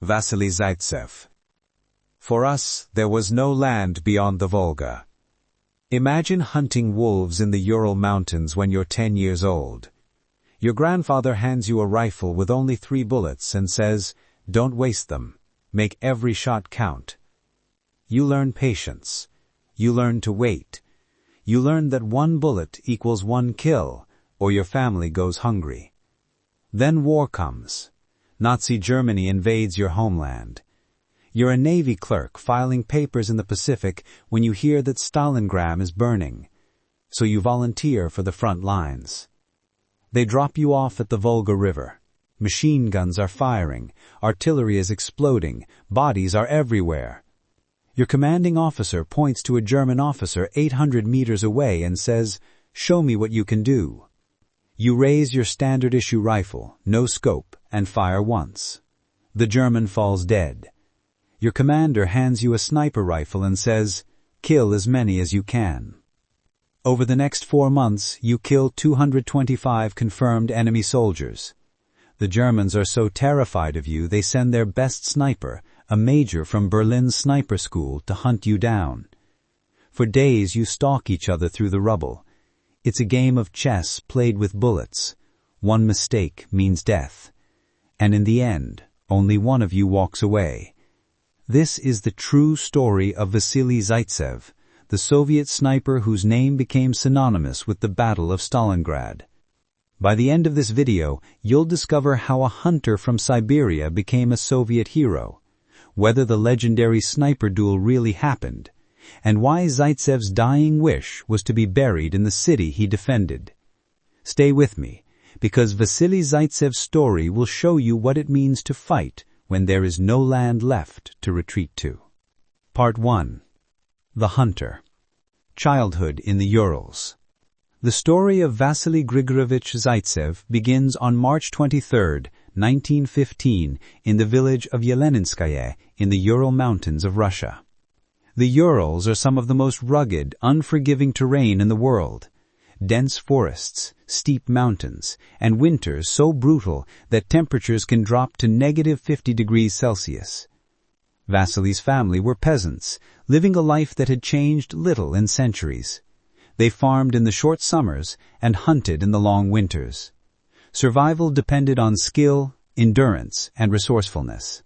Vasily Zaitsev. For us, there was no land beyond the Volga. Imagine hunting wolves in the Ural Mountains when you're 10 years old. Your grandfather hands you a rifle with only 3 bullets and says, "Don't waste them. Make every shot count." You learn patience. You learn to wait. You learn that 1 bullet equals 1 kill, or your family goes hungry. Then war comes. Nazi Germany invades your homeland. You're a Navy clerk filing papers in the Pacific when you hear that Stalingrad is burning. So you volunteer for the front lines. They drop you off at the Volga River. Machine guns are firing. Artillery is exploding. Bodies are everywhere. Your commanding officer points to a German officer 800 meters away and says, "Show me what you can do." You raise your standard-issue rifle, no scope, and fire once. The German falls dead. Your commander hands you a sniper rifle and says, "Kill as many as you can." Over the next 4 months, you kill 225 confirmed enemy soldiers. The Germans are so terrified of you they send their best sniper, a major from Berlin's sniper school, to hunt you down. For days you stalk each other through the rubble. It's a game of chess played with bullets. 1 mistake means death. And in the end, only one of you walks away. This is the true story of Vasily Zaitsev, the Soviet sniper whose name became synonymous with the Battle of Stalingrad. By the end of this video, you'll discover how a hunter from Siberia became a Soviet hero, whether the legendary sniper duel really happened, and why Zaitsev's dying wish was to be buried in the city he defended. Stay with me, because Vasily Zaitsev's story will show you what it means to fight when there is no land left to retreat to. Part 1. The Hunter. Childhood in the Urals. The story of Vasily Grigorovich Zaitsev begins on March 23, 1915, in the village of Yeleninskaya in the Ural Mountains of Russia. The Urals are some of the most rugged, unforgiving terrain in the world. Dense forests, steep mountains, and winters so brutal that temperatures can drop to -50 degrees Celsius. Vasily's family were peasants, living a life that had changed little in centuries. They farmed in the short summers and hunted in the long winters. Survival depended on skill, endurance, and resourcefulness.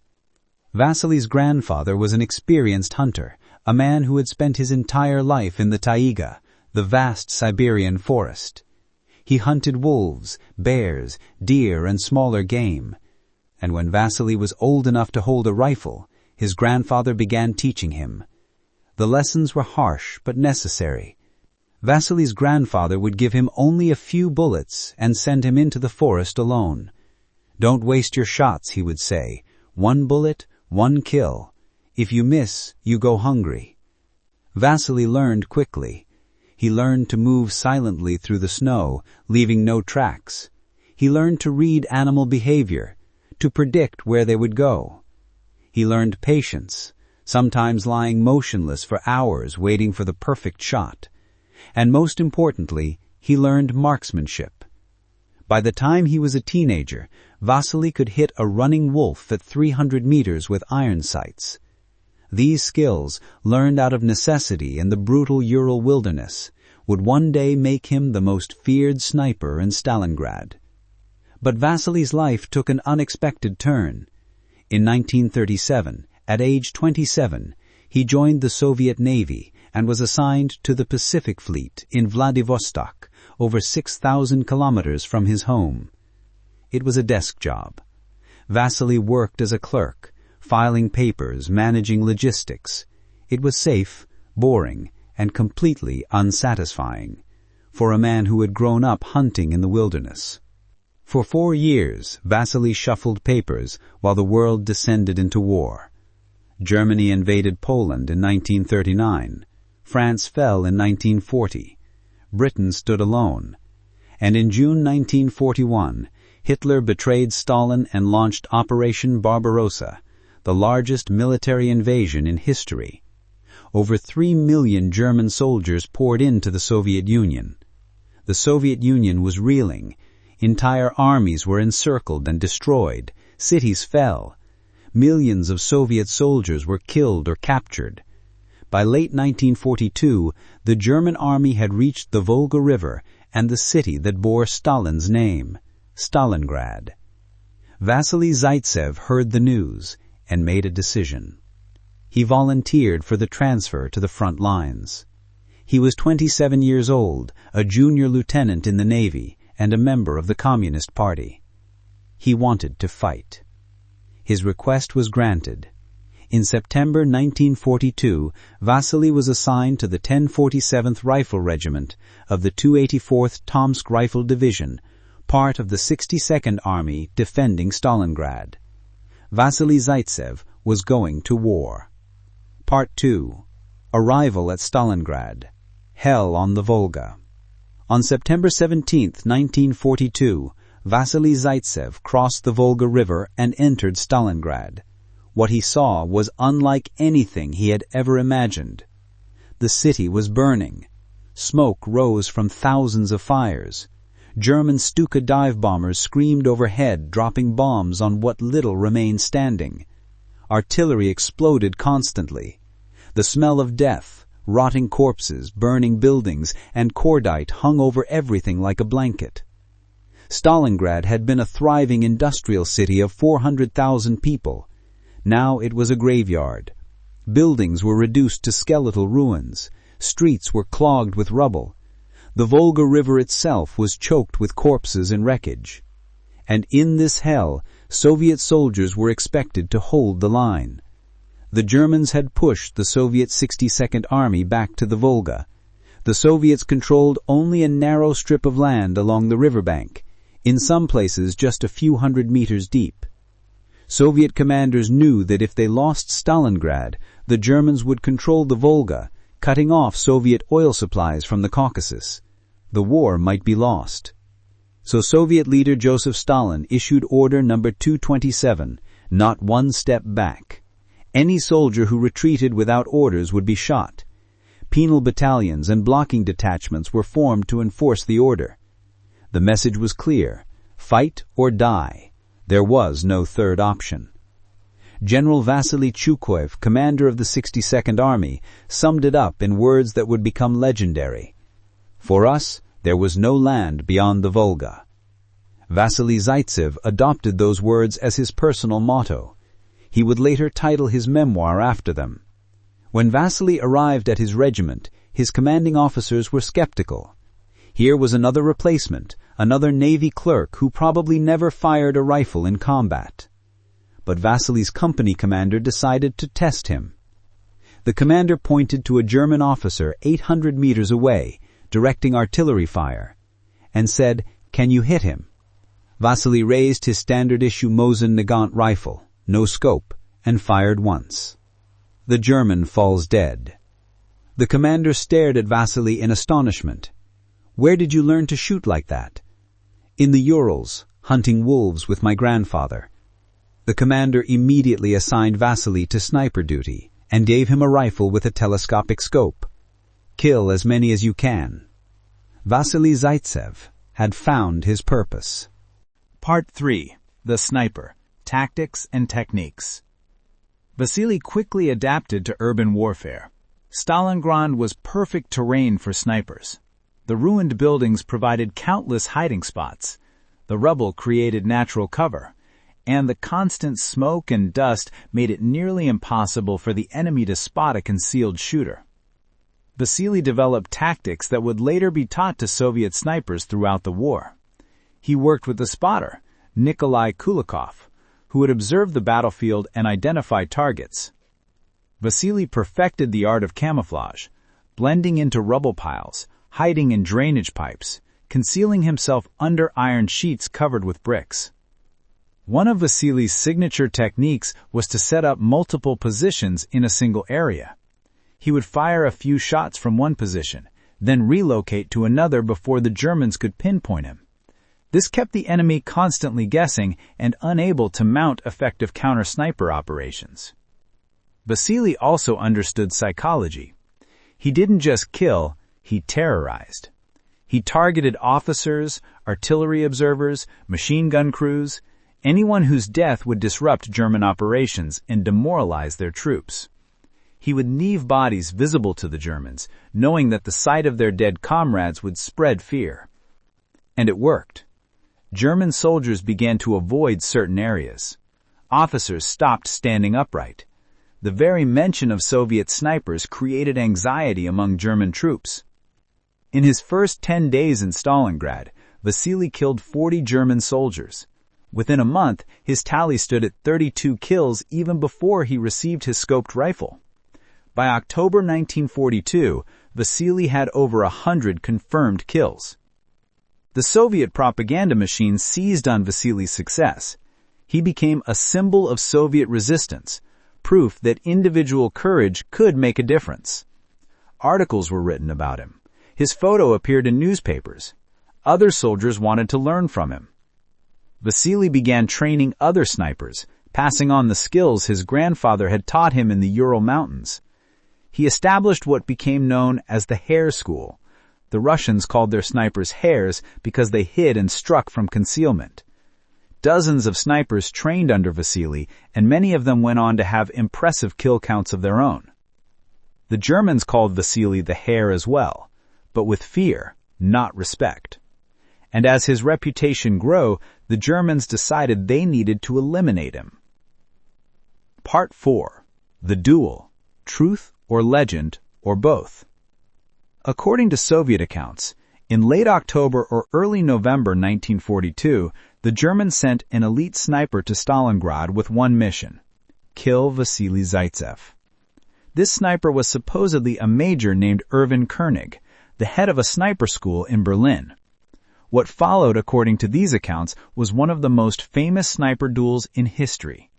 Vasily's grandfather was an experienced hunter, a man who had spent his entire life in the taiga, the vast Siberian forest. He hunted wolves, bears, deer, and smaller game. And when Vasily was old enough to hold a rifle, his grandfather began teaching him. The lessons were harsh but necessary. Vasily's grandfather would give him only a few bullets and send him into the forest alone. "Don't waste your shots," he would say. "1 bullet, 1 kill. If you miss, you go hungry." Vasily learned quickly. He learned to move silently through the snow, leaving no tracks. He learned to read animal behavior, to predict where they would go. He learned patience, sometimes lying motionless for hours waiting for the perfect shot. And most importantly, he learned marksmanship. By the time he was a teenager, Vasily could hit a running wolf at 300 meters with iron sights. These skills, learned out of necessity in the brutal Ural wilderness, would one day make him the most feared sniper in Stalingrad. But Vasily's life took an unexpected turn. In 1937, at age 27, he joined the Soviet Navy and was assigned to the Pacific Fleet in Vladivostok, over 6,000 kilometers from his home. It was a desk job. Vasily worked as a clerk, filing papers, managing logistics. It was safe, boring, and completely unsatisfying for a man who had grown up hunting in the wilderness. For 4 years, Vasily shuffled papers while the world descended into war. Germany invaded Poland in 1939. France fell in 1940. Britain stood alone. And in June 1941, Hitler betrayed Stalin and launched Operation Barbarossa, the largest military invasion in history. Over 3 million German soldiers poured into the Soviet Union. The Soviet Union was reeling. Entire armies were encircled and destroyed. Cities fell. millions of Soviet soldiers were killed or captured. By late 1942, the German army had reached the Volga River and the city that bore Stalin's name, Stalingrad. Vasily Zaitsev heard the news and made a decision. He volunteered for the transfer to the front lines. He was 27 years old, a junior lieutenant in the Navy, and a member of the Communist Party. He wanted to fight. His request was granted. In September 1942, Vasily was assigned to the 1047th Rifle Regiment of the 284th Tomsk Rifle Division, part of the 62nd Army defending Stalingrad. Vasily Zaitsev was going to war. Part 2. Arrival at Stalingrad. Hell on the Volga. On September 17, 1942, Vasily Zaitsev crossed the Volga River and entered Stalingrad. What he saw was unlike anything he had ever imagined. The city was burning. Smoke rose from thousands of fires. German Stuka dive bombers screamed overhead, dropping bombs on what little remained standing. Artillery exploded constantly. The smell of death, rotting corpses, burning buildings, and cordite hung over everything like a blanket. Stalingrad had been a thriving industrial city of 400,000 people. Now it was a graveyard. Buildings were reduced to skeletal ruins. Streets were clogged with rubble. The Volga River itself was choked with corpses and wreckage. And in this hell, Soviet soldiers were expected to hold the line. The Germans had pushed the Soviet 62nd Army back to the Volga. The Soviets controlled only a narrow strip of land along the riverbank, in some places just a few hundred meters deep. Soviet commanders knew that if they lost Stalingrad, the Germans would control the Volga, cutting off Soviet oil supplies from the Caucasus. The war might be lost. So Soviet leader Joseph Stalin issued Order No. 227, not one step back. Any soldier who retreated without orders would be shot. Penal battalions and blocking detachments were formed to enforce the order. The message was clear: fight or die. There was no third option. General Vasily Chukoev, commander of the 62nd Army, summed it up in words that would become legendary. For us, there was no land beyond the Volga. Vasily Zaitsev adopted those words as his personal motto. He would later title his memoir after them. When Vasily arrived at his regiment, his commanding officers were skeptical. Here was another replacement, another Navy clerk who probably never fired a rifle in combat. But Vasily's company commander decided to test him. The commander pointed to a German officer 800 meters away, directing artillery fire, and said, "Can you hit him?" Vasily raised his standard-issue Mosin Nagant rifle, no scope, and fired once. The German falls dead. The commander stared at Vasily in astonishment. "Where did you learn to shoot like that?" "In the Urals, hunting wolves with my grandfather." The commander immediately assigned Vasily to sniper duty and gave him a rifle with a telescopic scope. Kill as many as you can. Vasily Zaitsev had found his purpose. Part 3. The Sniper. Tactics and Techniques. Vasily quickly adapted to urban warfare. Stalingrad was perfect terrain for snipers. The ruined buildings provided countless hiding spots. The rubble created natural cover, and the constant smoke and dust made it nearly impossible for the enemy to spot a concealed shooter. Vasily developed tactics that would later be taught to Soviet snipers throughout the war. He worked with a spotter, Nikolai Kulikov, who would observe the battlefield and identify targets. Vasily perfected the art of camouflage, blending into rubble piles, hiding in drainage pipes, concealing himself under iron sheets covered with bricks. One of Vasily's signature techniques was to set up multiple positions in a single area. He would fire a few shots from one position, then relocate to another before the Germans could pinpoint him. This kept the enemy constantly guessing and unable to mount effective counter-sniper operations. Vasily also understood psychology. He didn't just kill, he terrorized. He targeted officers, artillery observers, machine gun crews. anyone whose death would disrupt German operations and demoralize their troops. He would leave bodies visible to the Germans, knowing that the sight of their dead comrades would spread fear. And it worked. German soldiers began to avoid certain areas. Officers stopped standing upright. The very mention of Soviet snipers created anxiety among German troops. In his first 10 days in Stalingrad, Vasily killed 40 German soldiers. Within a month, his tally stood at 32 kills even before he received his scoped rifle. By October 1942, Vasily had over 100 confirmed kills. The Soviet propaganda machine seized on Vasily's success. He became a symbol of Soviet resistance, proof that individual courage could make a difference. Articles were written about him. His photo appeared in newspapers. Other soldiers wanted to learn from him. Vasily began training other snipers, passing on the skills his grandfather had taught him in the Ural Mountains. He established what became known as the Hare School. The Russians called their snipers hares because they hid and struck from concealment. Dozens of snipers trained under Vasily, and many of them went on to have impressive kill counts of their own. The Germans called Vasily the Hare as well, but with fear, not respect. And as his reputation grew, the Germans decided they needed to eliminate him. Part 4. The Duel. Truth or legend, or both. According to Soviet accounts, in late October or early November 1942, the Germans sent an elite sniper to Stalingrad with one mission: kill Vasily Zaitsev. This sniper was supposedly a major named Erwin Koenig, the head of a sniper school in Berlin. What followed, according to these accounts, was one of the most famous sniper duels in history.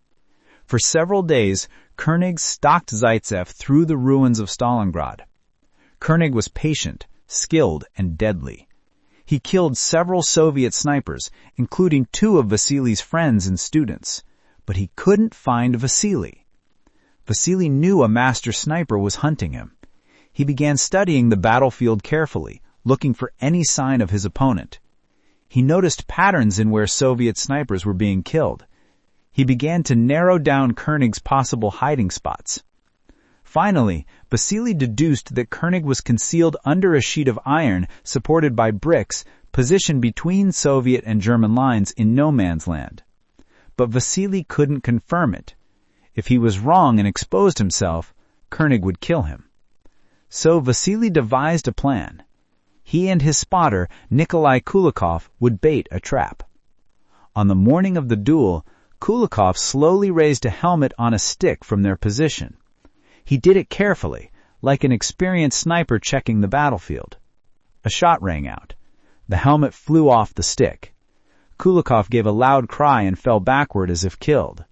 For several days, Koenig stalked Zaitsev through the ruins of Stalingrad. Koenig was patient, skilled, and deadly. He killed several Soviet snipers, including 2 of Vasily's friends and students, but he couldn't find Vasily. Vasily knew a master sniper was hunting him. He began studying the battlefield carefully, looking for any sign of his opponent. He noticed patterns in where Soviet snipers were being killed. He began to narrow down Koenig's possible hiding spots. Finally, Vasily deduced that Koenig was concealed under a sheet of iron supported by bricks positioned between Soviet and German lines in no man's land. But Vasily couldn't confirm it. If he was wrong and exposed himself, Koenig would kill him. So Vasily devised a plan. He and his spotter, Nikolai Kulikov, would bait a trap. On the morning of the duel, Kulikov slowly raised a helmet on a stick from their position. He did it carefully, like an experienced sniper checking the battlefield. A shot rang out. The helmet flew off the stick. Kulikov gave a loud cry and fell backward as if killed.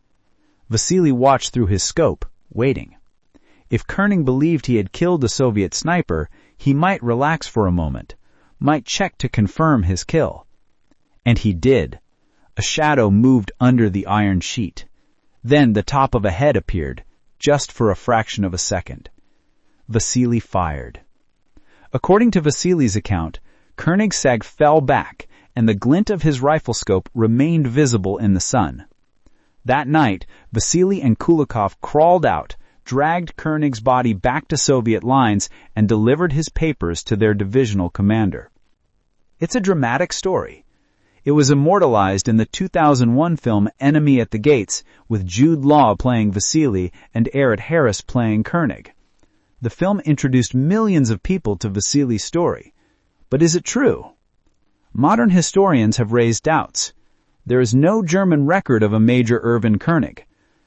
Vasily watched through his scope, waiting. If Koenig believed he had killed the Soviet sniper, he might relax for a moment, might check to confirm his kill. And he did. A shadow moved under the iron sheet. Then the top of a head appeared, just for a fraction of a second. Vasily fired. According to Vasily's account, Koenigsegg fell back, and the glint of his rifle scope remained visible in the sun. That night, Vasily and Kulikov crawled out, dragged Koenig's body back to Soviet lines, and delivered his papers to their divisional commander. It's a dramatic story. It was immortalized in the 2001 film Enemy at the Gates, with Jude Law playing Vasily and Eret Harris playing Koenig. The film introduced millions of people to Vasily's story. But is it true? Modern historians have raised doubts. There is no German record of a Major Erwin Koenig,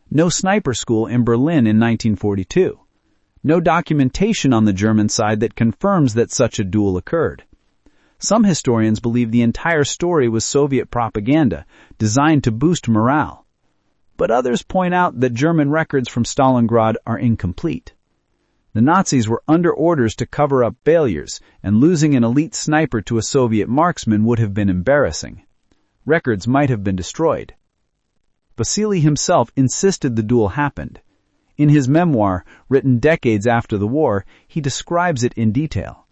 no sniper school in Berlin in 1942, no documentation on the German side that confirms that such a duel occurred. Some historians believe the entire story was Soviet propaganda, designed to boost morale. But others point out that German records from Stalingrad are incomplete. The Nazis were under orders to cover up failures, and losing an elite sniper to a Soviet marksman would have been embarrassing. Records might have been destroyed. Vasily himself insisted the duel happened. In his memoir, written decades after the war, he describes it in detail.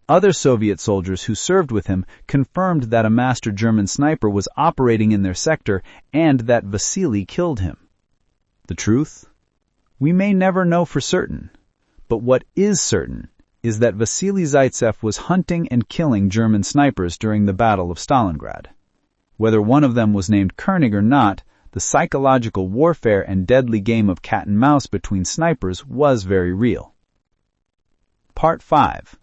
Other Soviet soldiers who served with him confirmed that a master German sniper was operating in their sector and that Vasily killed him. The truth? We may never know for certain, but what is certain is that Vasily Zaitsev was hunting and killing German snipers during the Battle of Stalingrad. Whether one of them was named Koenig or not, the psychological warfare and deadly game of cat and mouse between snipers was very real. Part 5.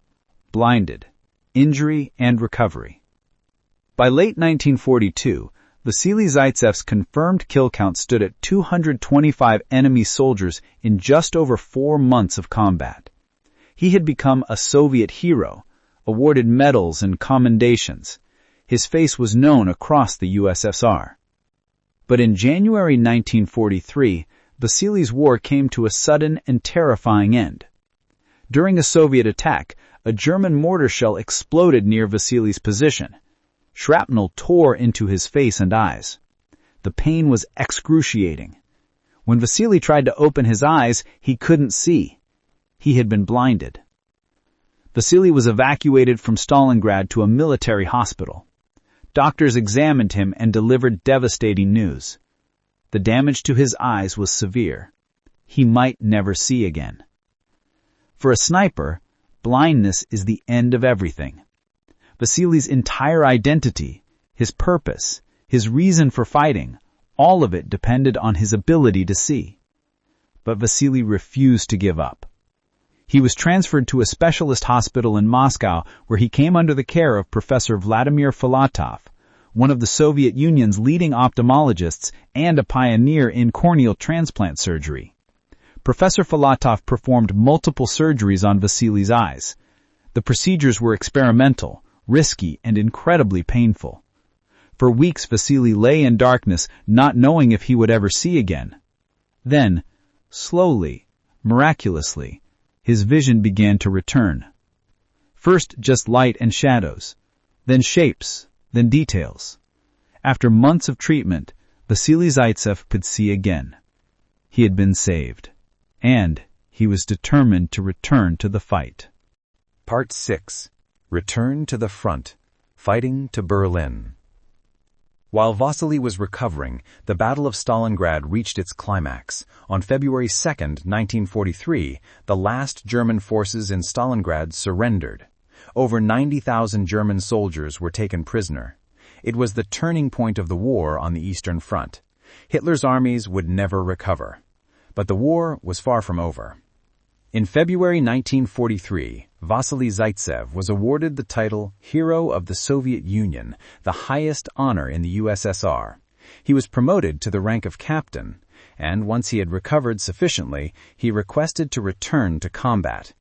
Blinded. Injury and Recovery. By late 1942, Vasily Zaitsev's confirmed kill count stood at 225 enemy soldiers in just over 4 months of combat. He had become a Soviet hero, awarded medals and commendations. His face was known across the USSR. But in January 1943, Vasily's war came to a sudden and terrifying end. During a Soviet attack, a German mortar shell exploded near Vasily's position. Shrapnel tore into his face and eyes. The pain was excruciating. When Vasily tried to open his eyes, he couldn't see. He had been blinded. Vasily was evacuated from Stalingrad to a military hospital. Doctors examined him and delivered devastating news. The damage to his eyes was severe. He might never see again. For a sniper, blindness is the end of everything. Vasily's entire identity, his purpose, his reason for fighting, all of it depended on his ability to see. But Vasily refused to give up. He was transferred to a specialist hospital in Moscow where he came under the care of Professor Vladimir Filatov, one of the Soviet Union's leading ophthalmologists and a pioneer in corneal transplant surgery. Professor Filatov performed multiple surgeries on Vasily's eyes. The procedures were experimental, risky, and incredibly painful. For weeks Vasily lay in darkness, not knowing if he would ever see again. Then, slowly, miraculously, his vision began to return. First just light and shadows, then shapes, then details. After months of treatment, Vasily Zaitsev could see again. He had been saved, and he was determined to return to the fight. Part 6. Return to the front. Fighting to Berlin. While Vasily was recovering, the Battle of Stalingrad reached its climax. On February 2, 1943, the last German forces in Stalingrad surrendered. Over 90,000 German soldiers were taken prisoner. It was the turning point of the war on the Eastern Front. Hitler's armies would never recover. But the war was far from over. In February 1943, Vasily Zaitsev was awarded the title Hero of the Soviet Union, the highest honor in the USSR. He was promoted to the rank of captain, and once he had recovered sufficiently, he requested to return to combat.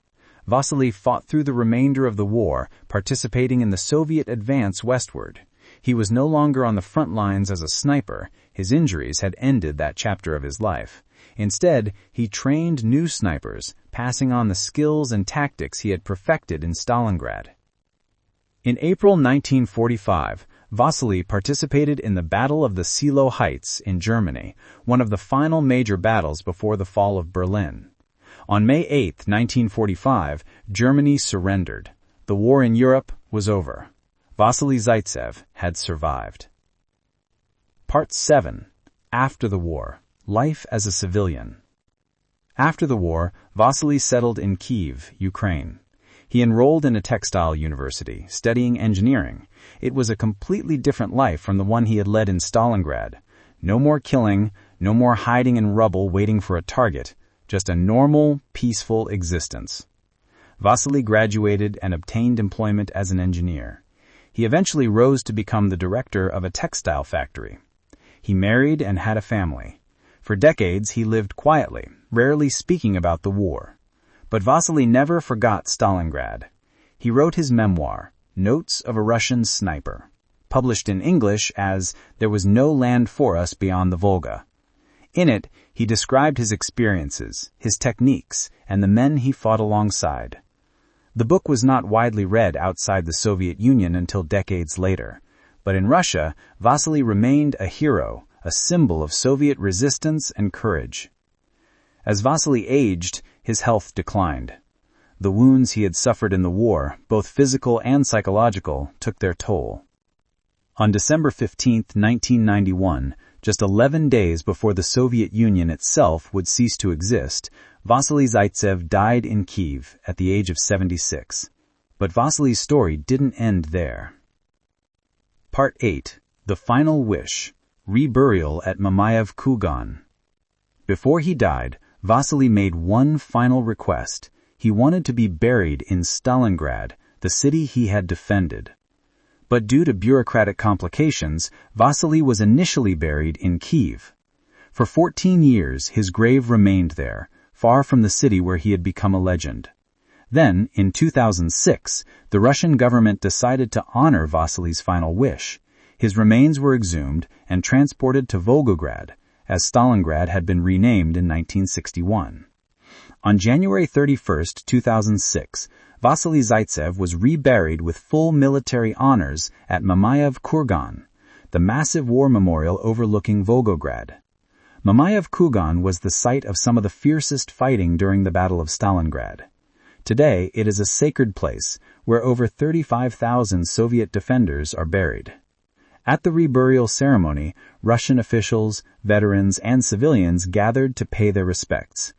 Vasily fought through the remainder of the war, participating in the Soviet advance westward. He was no longer on the front lines as a sniper. His injuries had ended that chapter of his life. Instead, he trained new snipers, passing on the skills and tactics he had perfected in Stalingrad. In April 1945, Vasily participated in the Battle of the Seelow Heights in Germany, one of the final major battles before the fall of Berlin. On May 8, 1945, Germany surrendered. The war in Europe was over. Vasily Zaitsev had survived. Part 7. After the War. Life as a civilian. After the war, Vasily settled in Kyiv, Ukraine. He enrolled in a textile university, studying engineering. It was a completely different life from the one he had led in Stalingrad. No more killing, no more hiding in rubble waiting for a target, just a normal, peaceful existence. Vasily graduated and obtained employment as an engineer. He eventually rose to become the director of a textile factory. He married and had a family. For decades, he lived quietly, rarely speaking about the war. But Vasily never forgot Stalingrad. He wrote his memoir, Notes of a Russian Sniper, published in English as There Was No Land for Us Beyond the Volga. In it, he described his experiences, his techniques, and the men he fought alongside. The book was not widely read outside the Soviet Union until decades later. But in Russia, Vasily remained a hero, a symbol of Soviet resistance and courage. As Vasily aged, his health declined. the wounds he had suffered in the war, both physical and psychological, took their toll. On December 15, 1991, just 11 days before the Soviet Union itself would cease to exist, Vasily Zaitsev died in Kyiv at the age of 76. But Vasily's story didn't end there. Part 8. The Final Wish. Reburial at Mamayev Kurgan. Before he died, Vasily made one final request. He wanted to be buried in Stalingrad, the city he had defended. But due to bureaucratic complications, Vasily was initially buried in Kyiv. For 14 years, his grave remained there, far from the city where he had become a legend. Then, in 2006, the Russian government decided to honor Vasily's final wish. His remains were exhumed and transported to Volgograd, as Stalingrad had been renamed in 1961. On January 31, 2006, Vasily Zaitsev was reburied with full military honors at Mamayev Kurgan, the massive war memorial overlooking Volgograd. Mamayev Kurgan was the site of some of the fiercest fighting during the Battle of Stalingrad. Today, it is a sacred place where over 35,000 Soviet defenders are buried. At the reburial ceremony, Russian officials, veterans, and civilians gathered to pay their respects.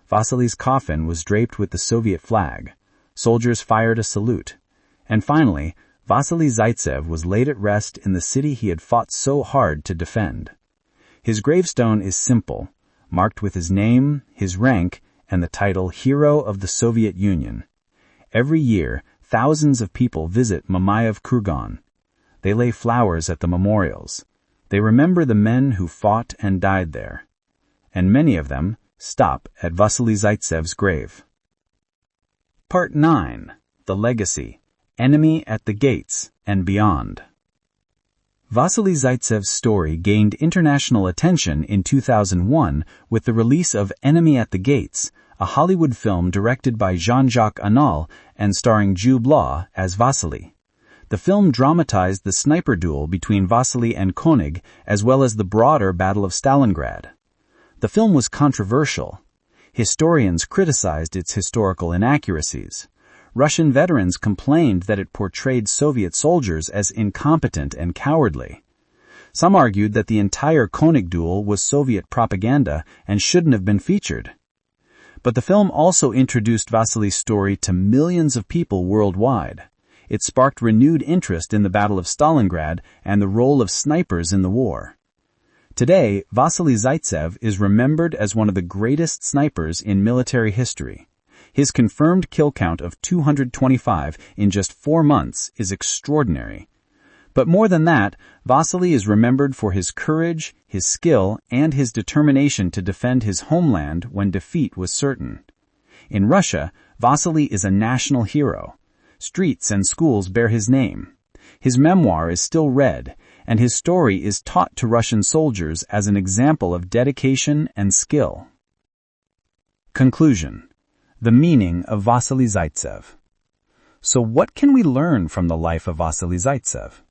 Vasily's coffin was draped with the Soviet flag. Soldiers fired a salute. And finally, Vasily Zaitsev was laid at rest in the city he had fought so hard to defend. His gravestone is simple, marked with his name, his rank, and the title Hero of the Soviet Union. Every year, thousands of people visit Mamayev Kurgan. They lay flowers at the memorials. They remember the men who fought and died there. And many of them stop at Vasily Zaitsev's grave. Part 9. The Legacy. Enemy at the Gates and Beyond. Vasily Zaitsev's story gained international attention in 2001 with the release of Enemy at the Gates, a Hollywood film directed by Jean-Jacques Annaud and starring Jude Law as Vasily. The film dramatized the sniper duel between Vasily and Koenig, as well as the broader Battle of Stalingrad. The film was controversial. Historians criticized its historical inaccuracies. Russian veterans complained that it portrayed Soviet soldiers as incompetent and cowardly. Some argued that the entire Koenig duel was Soviet propaganda and shouldn't have been featured. But the film also introduced Vasily's story to millions of people worldwide. It sparked renewed interest in the Battle of Stalingrad and the role of snipers in the war. Today, Vasily Zaitsev is remembered as one of the greatest snipers in military history. His confirmed kill count of 225 in just 4 months is extraordinary. But more than that, Vasily is remembered for his courage, his skill, and his determination to defend his homeland when defeat was certain. In Russia, Vasily is a national hero. Streets and schools bear his name. His memoir is still read, and his story is taught to Russian soldiers as an example of dedication and skill. Conclusion. The meaning of Vasily Zaitsev. So what can we learn from the life of Vasily Zaitsev?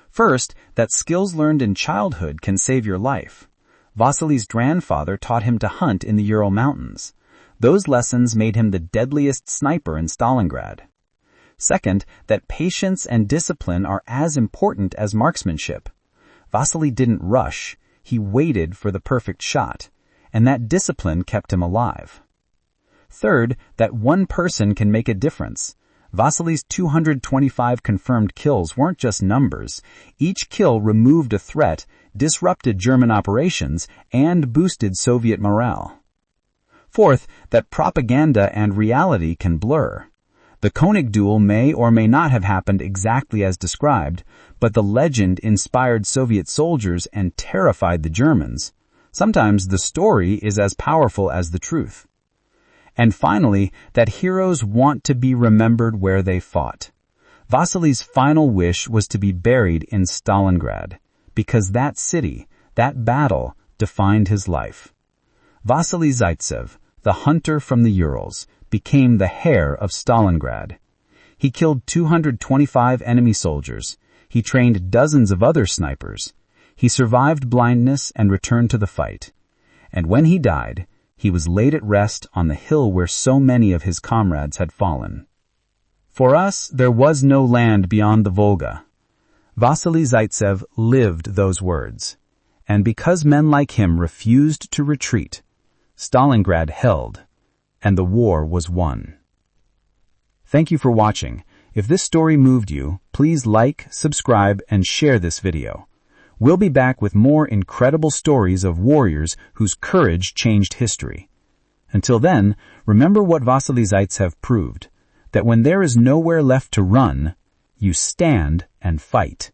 First, that skills learned in childhood can save your life. Vasily's grandfather taught him to hunt in the Ural Mountains. Those lessons made him the deadliest sniper in Stalingrad. Second, that patience and discipline are as important as marksmanship. Vasily didn't rush. He waited for the perfect shot, and that discipline kept him alive. Third, that one person can make a difference. Vasily's 225 confirmed kills weren't just numbers. Each kill removed a threat, disrupted German operations, and boosted Soviet morale. Fourth, that propaganda and reality can blur. The Koenig duel may or may not have happened exactly as described, but the legend inspired Soviet soldiers and terrified the Germans. Sometimes the story is as powerful as the truth. And finally, that heroes want to be remembered where they fought. Vasily's final wish was to be buried in Stalingrad, because that city, that battle, defined his life. Vasily Zaitsev, the hunter from the Urals, became the heir of Stalingrad. He killed 225 enemy soldiers. He trained dozens of other snipers. He survived blindness and returned to the fight. And when he died, he was laid at rest on the hill where so many of his comrades had fallen. For us, there was no land beyond the Volga. Vasily Zaitsev lived those words. And because men like him refused to retreat, Stalingrad held, and the war was won. Thank you for watching. If this story moved you, please like, subscribe, and share this video. We'll be back with more incredible stories of warriors whose courage changed history. Until then, remember what Vasily Zaitsev proved, that when there is nowhere left to run, you stand and fight.